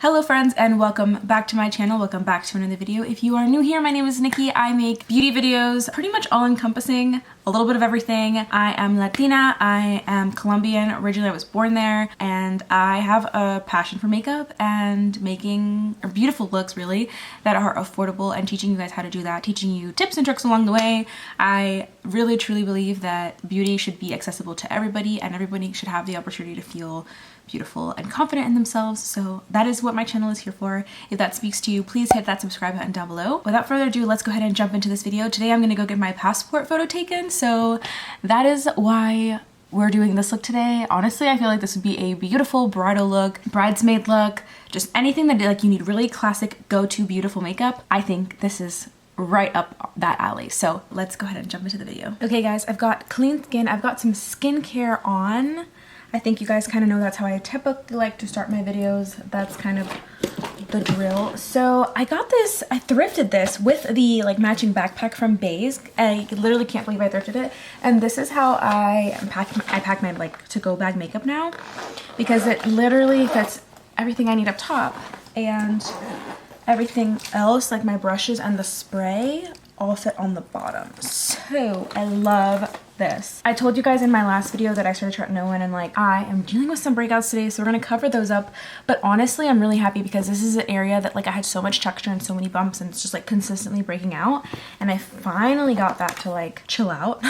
Hello friends and welcome back to my channel. Welcome back to another video. If you are new here, my name is Nikki. I make beauty videos, pretty much all encompassing a little bit of everything. I am Latina, I am Colombian, originally I was born there, and I have a passion for makeup and making beautiful looks really that are affordable and teaching you guys how to do that, teaching you tips and tricks along the way. I really truly believe that beauty should be accessible to everybody and everybody should have the opportunity to feel beautiful and confident in themselves. So that is what my channel is here for. If that speaks to you, please hit that subscribe button down below. Without further ado, let's go ahead and jump into this video. Today I'm gonna go get my passport photo taken. So that is why we're doing this look today. Honestly, I feel like this would be a beautiful bridal look, bridesmaid look, just anything that like you need really classic go-to beautiful makeup. I think this is right up that alley. So let's go ahead and jump into the video. Okay guys, I've got clean skin. I've got some skincare on. I think you guys kind of know that's how I typically like to start my videos. That's kind of the drill. So I got this, I thrifted this with the like matching backpack from Bays. I literally can't believe I thrifted it. And this is how I pack my like to-go bag makeup now, because it literally fits everything I need up top and everything else, like my brushes and the spray, all fit on the bottom. So I love this. I told you guys in my last video that I started tretinoin and like I am dealing with some breakouts today, so we're gonna cover those up. But honestly, I'm really happy because this is an area that like I had so much texture and so many bumps and it's just like consistently breaking out, and I finally got that to like chill out.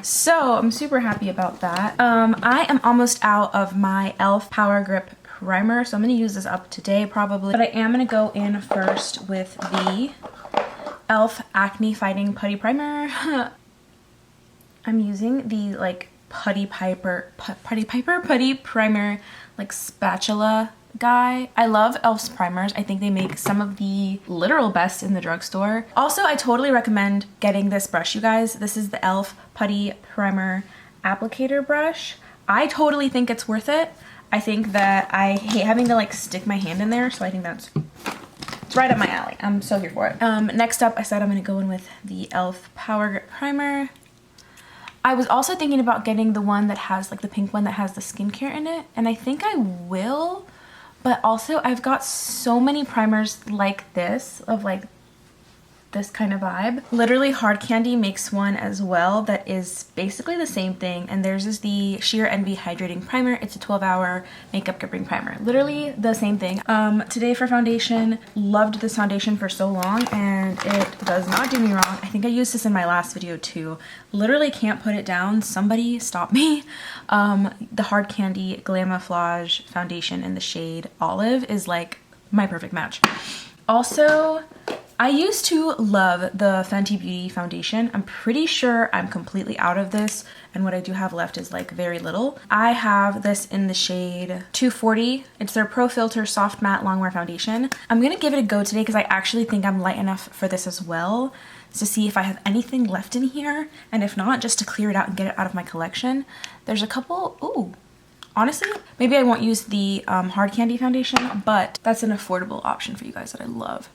So I'm super happy about that. I am almost out of my e.l.f. Power Grip primer, so I'm gonna use this up today probably, but I am gonna go in first with the e.l.f. Acne Fighting Putty Primer. I'm using the like Putty Primer like spatula guy. I love e.l.f.'s primers. I think they make some of the literal best in the drugstore. Also, I totally recommend getting this brush, you guys. This is the e.l.f. Putty Primer Applicator brush. I totally think it's worth it. I think that I hate having to like stick my hand in there, so I think it's right up my alley. I'm so here for it. Next up, I said I'm gonna go in with the e.l.f. Power Grip Primer. I was also thinking about getting the one that has like the pink one that has the skincare in it, and I think I will, but also I've got so many primers like this of like this kind of vibe. Literally Hard Candy makes one as well that is basically the same thing, and theirs is the Sheer Envy Hydrating Primer. It's a 12-hour makeup gripping primer. Literally the same thing. Today for foundation, loved this foundation for so long and it does not do me wrong. I think I used this in my last video too. Literally can't put it down. Somebody stop me. The Hard Candy Glamophlage foundation in the shade Olive is like my perfect match. Also, I used to love the Fenty Beauty foundation. I'm pretty sure I'm completely out of this, and what I do have left is like very little. I have this in the shade 240. It's their Pro Filt'r Soft Matte Longwear Foundation. I'm gonna give it a go today because I actually think I'm light enough for this as well, to see if I have anything left in here, and if not, just to clear it out and get it out of my collection. There's a couple, ooh. Honestly, maybe I won't use the Hard Candy foundation, but that's an affordable option for you guys that I love.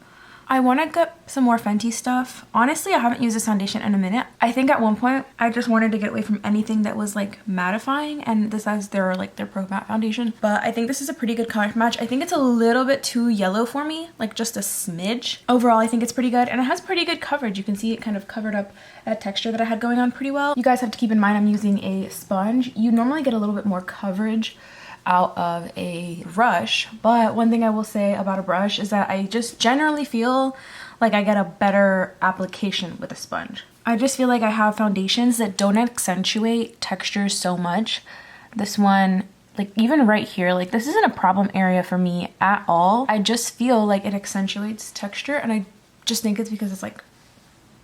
I want to get some more Fenty stuff. Honestly, I haven't used this foundation in a minute. I think at one point I just wanted to get away from anything that was like mattifying, and this has their Pro Matte foundation. But I think this is a pretty good color match. I think it's a little bit too yellow for me, like just a smidge. Overall, I think it's pretty good, and it has pretty good coverage. You can see it kind of covered up that texture that I had going on pretty well. You guys have to keep in mind I'm using a sponge. You normally get a little bit more coverage out of a brush, but one thing I will say about a brush is that I just generally feel like I get a better application with a sponge. I just feel like I have foundations that don't accentuate textures so much. This one, like even right here, like this isn't a problem area for me at all. I just feel like it accentuates texture, and I just think it's because it's like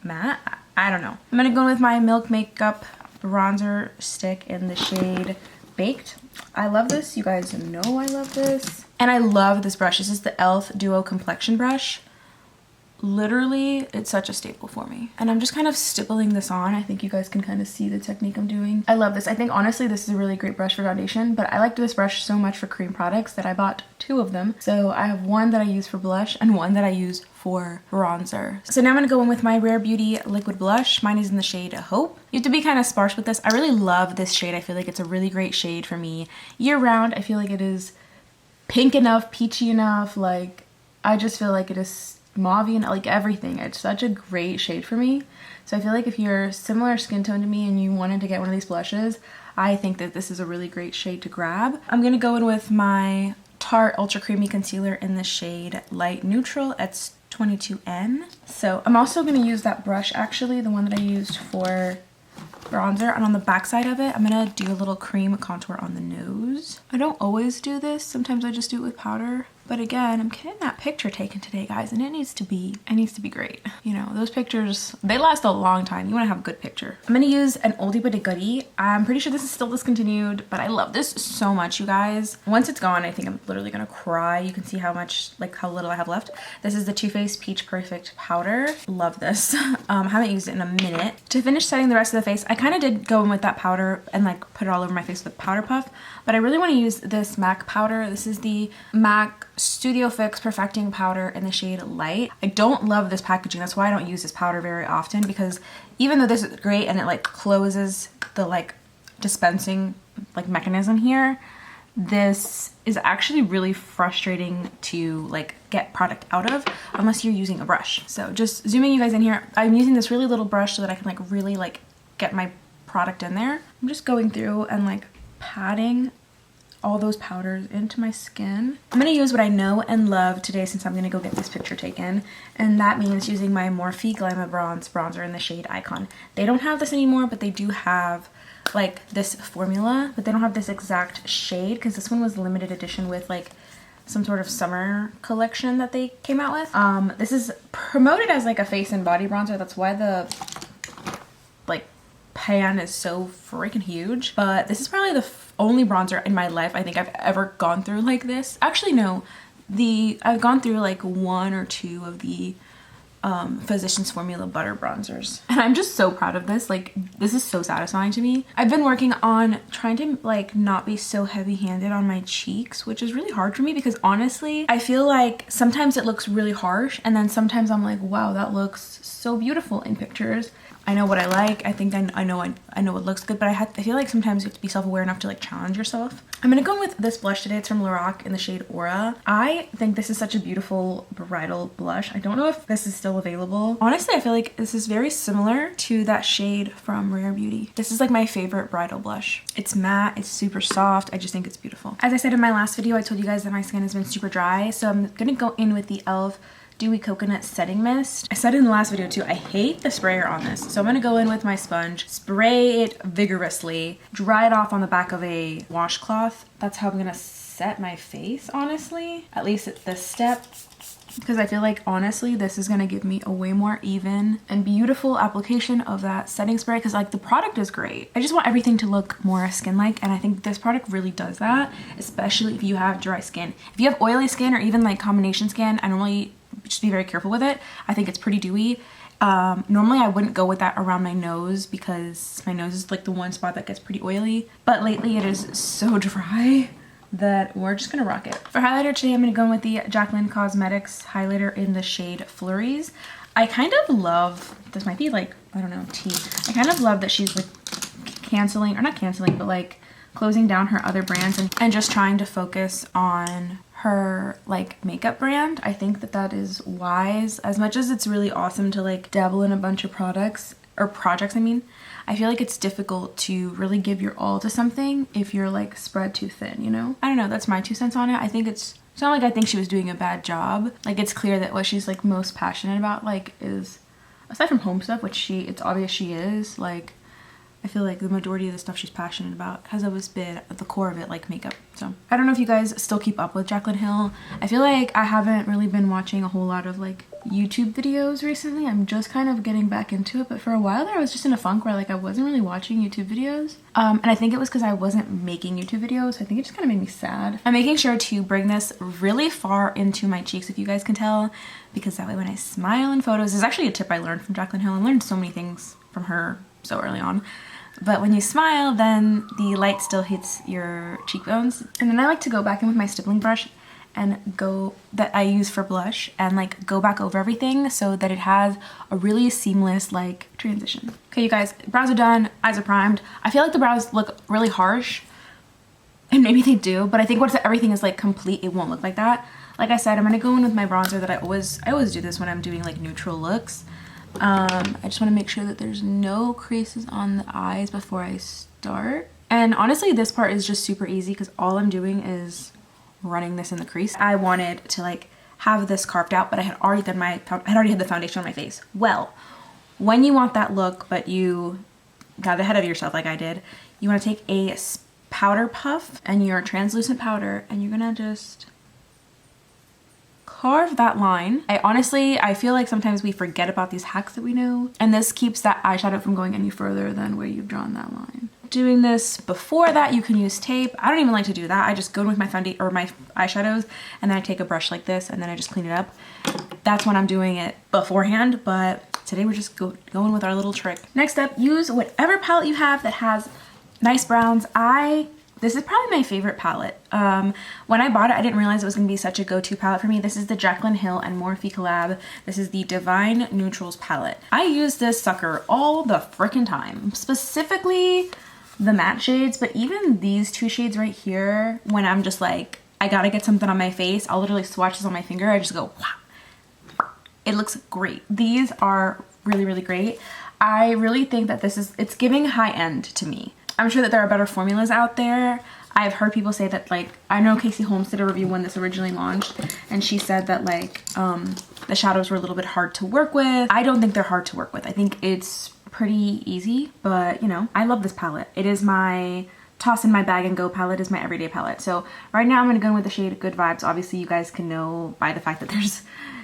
matte. I don't know. I'm gonna go with my Milk Makeup bronzer stick in the shade Baked. I love this. You guys know I love this. And I love this brush. This is the e.l.f. Duo Complexion Brush. Literally, it's such a staple for me. And I'm just kind of stippling this on. I think you guys can kind of see the technique I'm doing. I love this. I think honestly this is a really great brush for foundation, but I liked this brush so much for cream products that I bought 2 of them. So I have one that I use for blush and one that I use for bronzer. So now I'm gonna go in with my Rare Beauty liquid blush. Mine is in the shade Hope. You have to be kind of sparse with this. I really love this shade. I feel like it's a really great shade for me year round. I feel like it is pink enough, peachy enough. Like, I just feel like it is mauve and like everything. It's such a great shade for me. So I feel like if you're similar skin tone to me and you wanted to get one of these blushes, I think that this is a really great shade to grab. I'm gonna go in with my Tarte Ultra Creamy Concealer in the shade Light Neutral. It's 22N. So I'm also gonna use that brush, actually, the one that I used for bronzer, and on the back side of it I'm gonna do a little cream contour on the nose. I don't always do this, sometimes I just do it with powder, but again, I'm getting that picture taken today, guys, and it needs to be great. You know, those pictures, they last a long time. You want to have a good picture. I'm gonna use an oldie but a goodie. I'm pretty sure this is still discontinued, but I love this so much, you guys. Once it's gone, I think I'm literally gonna cry. You can see how much, like how little I have left. This is the Too Faced Peach Perfect powder. Love this. Haven't used it in a minute. To finish setting the rest of the face, I kind of did go in with that powder and like put it all over my face with powder puff, but I really want to use this MAC powder. This is the MAC Studio Fix Perfecting Powder in the shade Light. I don't love this packaging. That's why I don't use this powder very often, because even though this is great and it like closes the like dispensing like mechanism here, this is actually really frustrating to like get product out of unless you're using a brush. So just zooming you guys in here, I'm using this really little brush so that I can like really like get my product in there. I'm just going through and like patting all those powders into my skin. I'm gonna use what I know and love today since I'm gonna go get this picture taken, and that means using my Morphe Glamabronze bronzer in the shade Icon. They don't have this anymore, but they do have like this formula, but they don't have this exact shade because this one was limited edition with like some sort of summer collection that they came out with. This is promoted as like a face and body bronzer. That's why the like pan is so freaking huge, but this is probably the only bronzer in my life I think I've ever gone through like this. Actually no, I've gone through like one or two of the Physicians Formula butter bronzers, and I'm just so proud of this. Like, this is so satisfying to me. I've been working on trying to like not be so heavy-handed on my cheeks, which is really hard for me because honestly I feel like sometimes it looks really harsh, and then sometimes I'm like, wow, that looks so beautiful in pictures. I know what I like. I think I know it looks good, but I feel like sometimes you have to be self-aware enough to like challenge yourself. I'm gonna go in with this blush today. It's from Lorac in the shade Aura. I think this is such a beautiful bridal blush. I don't know if this is still available. Honestly, I feel like this is very similar to that shade from Rare Beauty. This is like my favorite bridal blush. It's matte, it's super soft. I just think it's beautiful. As I said in my last video, I told you guys that my skin has been super dry, so I'm gonna go in with the e.l.f. Dewy Coconut Setting Mist. I said in the last video too, I hate the sprayer on this. So I'm gonna go in with my sponge, spray it vigorously, dry it off on the back of a washcloth. That's how I'm gonna set my face, honestly. At least at this step. Because I feel like, honestly, this is gonna give me a way more even and beautiful application of that setting spray, because like the product is great. I just want everything to look more skin-like, and I think this product really does that, especially if you have dry skin. If you have oily skin or even like combination skin, I normally just be very careful with it. I think it's pretty dewy. Normally I wouldn't go with that around my nose because my nose is like the one spot that gets pretty oily, but lately it is so dry that we're just gonna rock it. For highlighter today, I'm gonna go in with the Jaclyn Cosmetics highlighter in the shade Flurries. I kind of love, this might be like, I don't know, tea. I kind of love that she's like canceling, or not canceling, but like closing down her other brands and just trying to focus on her like makeup brand. I think that that is wise. As much as it's really awesome to like dabble in a bunch of products, or projects I mean, I feel like it's difficult to really give your all to something if you're like spread too thin, you know? I don't know, that's my 2 cents on it. I think it's not like I think she was doing a bad job. Like, it's clear that what she's like most passionate about like is, aside from home stuff, which it's obvious she is, like I feel like the majority of the stuff she's passionate about has always been at the core of it, like makeup. So I don't know if you guys still keep up with Jaclyn Hill. I feel like I haven't really been watching a whole lot of like YouTube videos recently. I'm just kind of getting back into it, but for a while there I was just in a funk where like I wasn't really watching YouTube videos. And I think it was because I wasn't making YouTube videos. I think it just kind of made me sad. I'm making sure to bring this really far into my cheeks, if you guys can tell, because that way when I smile in photos, this is actually a tip I learned from Jaclyn Hill. I learned so many things from her so early on. But when you smile, then the light still hits your cheekbones. And then I like to go back in with my stippling brush and that I use for blush, and like go back over everything so that it has a really seamless like transition. Okay, you guys, brows are done, eyes are primed. I feel like the brows look really harsh. And maybe they do, but I think once everything is like complete, it won't look like that. Like I said, I'm gonna go in with my bronzer that I always do this when I'm doing like neutral looks. I just want to make sure that there's no creases on the eyes before I start. And honestly, this part is just super easy because all I'm doing is running this in the crease. I wanted to like have this carved out, but I had already had the foundation on my face. Well, when you want that look, but you got ahead of yourself like I did, you want to take a powder puff and your translucent powder, and you're gonna just carve that line. I feel like sometimes we forget about these hacks that we know, and this keeps that eyeshadow from going any further than where you've drawn that line. Doing this before that, you can use tape. I don't even like to do that. I just go in with my foundation or my eyeshadows, and then I take a brush like this, and then I just clean it up. That's when I'm doing it beforehand, but today we're just going with our little trick. Next up, use whatever palette you have that has nice browns. This is probably my favorite palette. When I bought it, I didn't realize it was gonna be such a go-to palette for me. This is the Jaclyn Hill and Morphe collab. This is the Divine Neutrals palette. I use this sucker all the freaking time, specifically the matte shades, but even these two shades right here, when I'm just like, I gotta get something on my face, I'll literally swatch this on my finger. I just go, wow. It looks great. These are really, really great. I really think that it's giving high end to me. I'm sure that there are better formulas out there. I've heard people say that, like, I know Casey Holmes did a review when this originally launched, and she said that like the shadows were a little bit hard to work with. I don't think they're hard to work with. I think it's pretty easy, but you know, I love this palette. It is my toss in my bag and go palette, is my everyday palette. So right now I'm gonna go in with the shade Good Vibes. Obviously you guys can know by the fact that there's,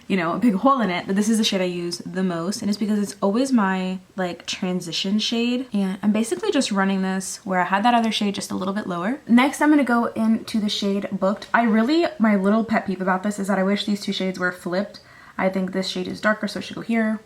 you know, a big hole in it, but this is the shade I use the most, and it's because it's always my like transition shade, and I'm basically just running this where I had that other shade just a little bit lower. Next I'm gonna go into the shade Booked. My little pet peeve about this is that I wish these two shades were flipped. I think this shade is darker, so it should go here.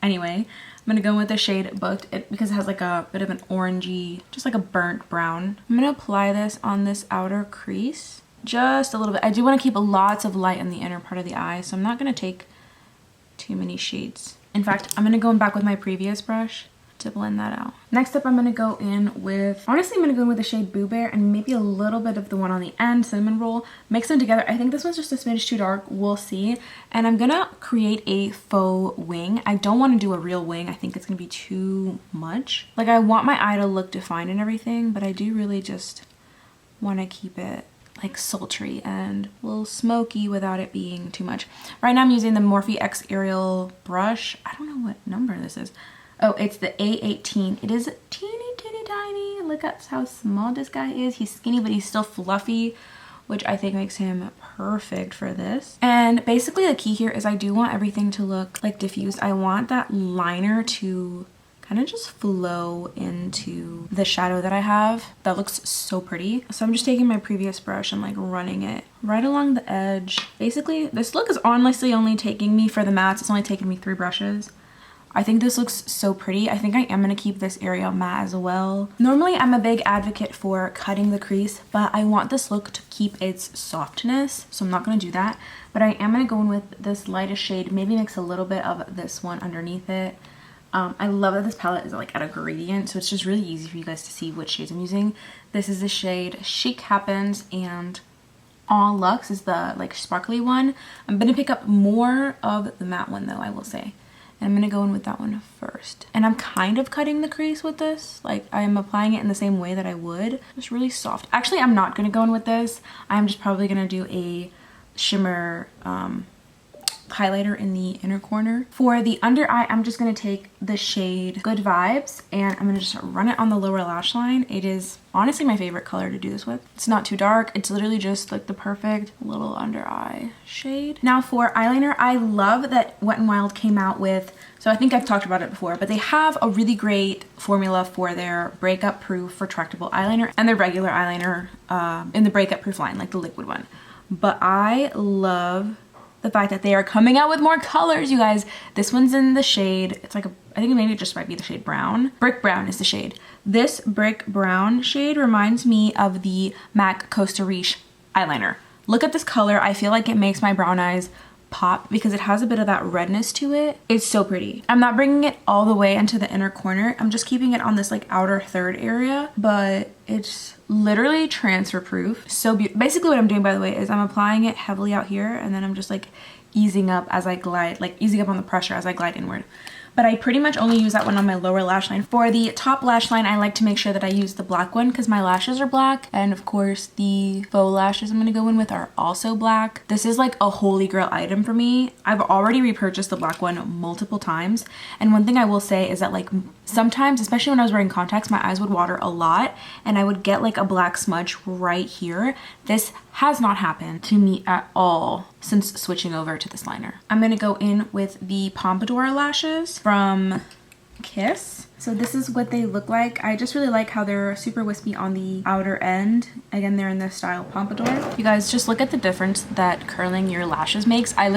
Anyway, I'm gonna go with the shade Booked because it has like a bit of an orangey, just like a burnt brown. I'm gonna apply this on this outer crease, just a little bit. I do want to keep lots of light in the inner part of the eye, so I'm not gonna take too many shades. In fact, I'm gonna go back with my previous brush to blend that out. Next up, I'm gonna go in with, honestly, I'm gonna go in with the shade Boo Bear and maybe a little bit of the one on the end, Cinnamon Roll. Mix them together. I think this one's just a smidge too dark. We'll see. And I'm gonna create a faux wing. I don't want to do a real wing. I think it's gonna be too much. Like, I want my eye to look defined and everything, but I do really just want to keep it like sultry and a little smoky without it being too much. Right now I'm using the Morphe X Aerial brush. I don't know what number this is. Oh, it's the A18. It is teeny tiny. Look at how small this guy is. He's skinny, but he's still fluffy, which I think makes him perfect for this. And basically the key here is I do want everything to look like diffused. I want that liner to kind of just flow into the shadow that I have. That looks so pretty. So I'm just taking my previous brush and like running it right along the edge. Basically, this look is honestly only taking me, for the mattes, it's only taken me 3 brushes. I think this looks so pretty. I think I am going to keep this area matte as well. Normally, I'm a big advocate for cutting the crease, but I want this look to keep its softness, so I'm not going to do that. But I am going to go in with this lightest shade, maybe mix a little bit of this one underneath it. I love that this palette is like at a gradient, so it's just really easy for you guys to see which shades I'm using. This is the shade Chic Happens, and All Luxe is the like sparkly one. I'm going to pick up more of the matte one though, I will say. And I'm gonna go in with that one first. And I'm kind of cutting the crease with this. Like, I'm applying it in the same way that I would. Just really soft. Actually, I'm not gonna go in with this. I'm just probably gonna do a shimmer highlighter in the inner corner. For the under eye, I'm just gonna take the shade Good Vibes, and I'm gonna just run it on the lower lash line. It is honestly my favorite color to do this with. It's not too dark. It's literally just like the perfect little under eye shade. Now for eyeliner, I love that Wet n Wild came out with, so I think I've talked about it before, but they have a really great formula for their breakup proof retractable eyeliner and their regular eyeliner in the breakup proof line, like the liquid one. But I love the fact that they are coming out with more colors, you guys. This one's in the shade, it's like a, I think maybe it just might be the shade brown. Brick Brown is the shade. This Brick Brown shade reminds me of the MAC Costa Riche eyeliner. Look at this color. I feel like it makes my brown eyes pop because it has a bit of that redness to it. It's so pretty. I'm not bringing it all the way into the inner corner. I'm just keeping it on this like outer third area, but It's literally transfer proof. So basically what I'm doing, by the way, is I'm applying it heavily out here and then I'm just like easing up as I glide, like easing up on the pressure as I glide inward. But I pretty much only use that one on my lower lash line. For the top lash line, I like to make sure that I use the black one because my lashes are black. And of course, the faux lashes I'm gonna go in with are also black. This is like a holy grail item for me. I've already repurchased the black one multiple times. And one thing I will say is that like sometimes, especially when I was wearing contacts, my eyes would water a lot and I would get like a black smudge right here. This has not happened to me at all since switching over to this liner. I'm gonna go in with the Pompadour lashes from Kiss. So this is what they look like. I just really like how they're super wispy on the outer end. Again, they're in this style Pompadour. You guys, just look at the difference that curling your lashes makes. I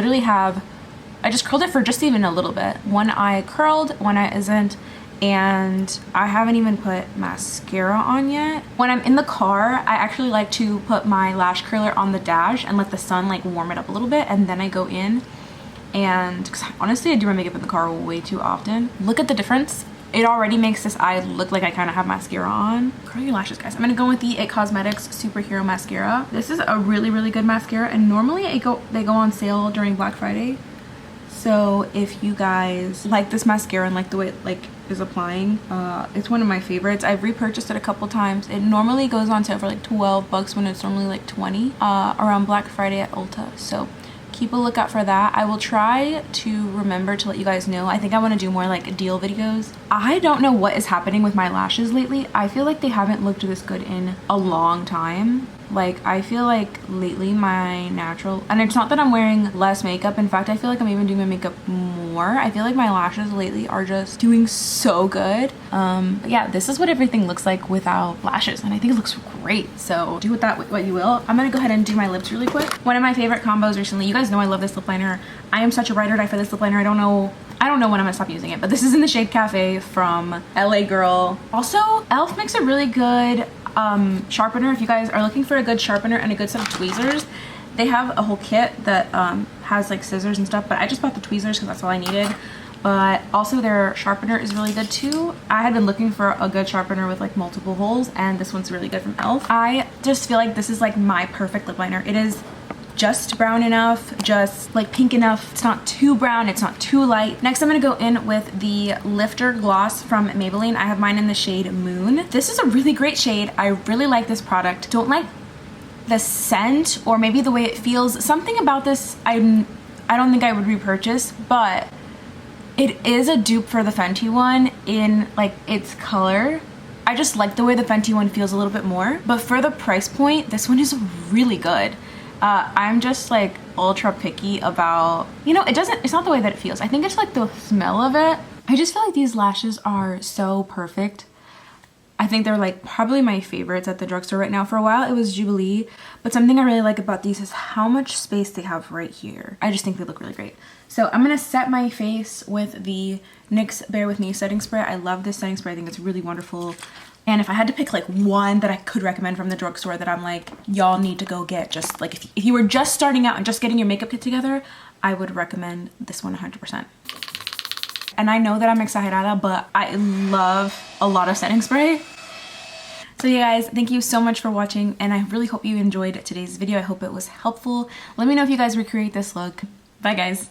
just curled it for just even a little bit. One eye curled, one eye isn't. And I haven't even put mascara on yet. When I'm in the car, I actually like to put my lash curler on the dash and let the sun like warm it up a little bit, and then I go in. And cause honestly, I do my makeup in the car way too often. Look at the difference. It already makes this eye look like I kind of have mascara on. Curl your lashes, guys. I'm gonna go with the It Cosmetics Superhero Mascara. This is a really, really good mascara, and normally they go on sale during Black Friday. So if you guys like this mascara and like the way it like is applying, it's one of my favorites. I've repurchased it a couple times. It normally goes on sale for like 12 bucks when it's normally like 20 around Black Friday at Ulta. So keep a lookout for that. I will try to remember to let you guys know. I think I want to do more like deal videos. I don't know what is happening with my lashes lately. I feel like they haven't looked this good in a long time. Like, I feel like lately my natural, and it's not that I'm wearing less makeup. In fact, I feel like I'm even doing my makeup more. I feel like my lashes lately are just doing so good. But yeah, this is what everything looks like without lashes, and I think it looks great. So do with that what you will. I'm gonna go ahead and do my lips really quick. One of my favorite combos recently, you guys know I love this lip liner. I am such a ride or die for this lip liner. I don't know when I'm gonna stop using it, but this is in the shade Cafe from LA Girl. Also, e.l.f. makes a really good sharpener. If you guys are looking for a good sharpener and a good set of tweezers, they have a whole kit that has like scissors and stuff, but I just bought the tweezers because that's all I needed. But also their sharpener is really good too. I had been looking for a good sharpener with like multiple holes, and this one's really good from e.l.f. I just feel like this is like my perfect lip liner. It is just brown enough, just like pink enough. It's not too brown, it's not too light. Next, I'm gonna go in with the Lifter Gloss from Maybelline. I have mine in the shade Moon. This is a really great shade. I really like this product. Don't like the scent or maybe the way it feels. Something about this I don't think I would repurchase, but it is a dupe for the Fenty one in like its color. I just like the way the Fenty one feels a little bit more, but for the price point, this one is really good. I'm just like ultra picky about, you know, it's not the way that it feels. I think it's like the smell of it. I just feel like these lashes are so perfect. I think they're like probably my favorites at the drugstore right now. For a while it was Jubilee, but something I really like about these is how much space they have right here. I just think they look really great. So I'm gonna set my face with the NYX Bear With Me setting spray. I love this setting spray. I think it's really wonderful. And if I had to pick like one that I could recommend from the drugstore that I'm like, y'all need to go get, just like if you were just starting out and just getting your makeup kit together, I would recommend this one 100%. And I know that I'm exagerada, but I love a lot of setting spray. So you guys, thank you so much for watching, and I really hope you enjoyed today's video. I hope it was helpful. Let me know if you guys recreate this look. Bye guys.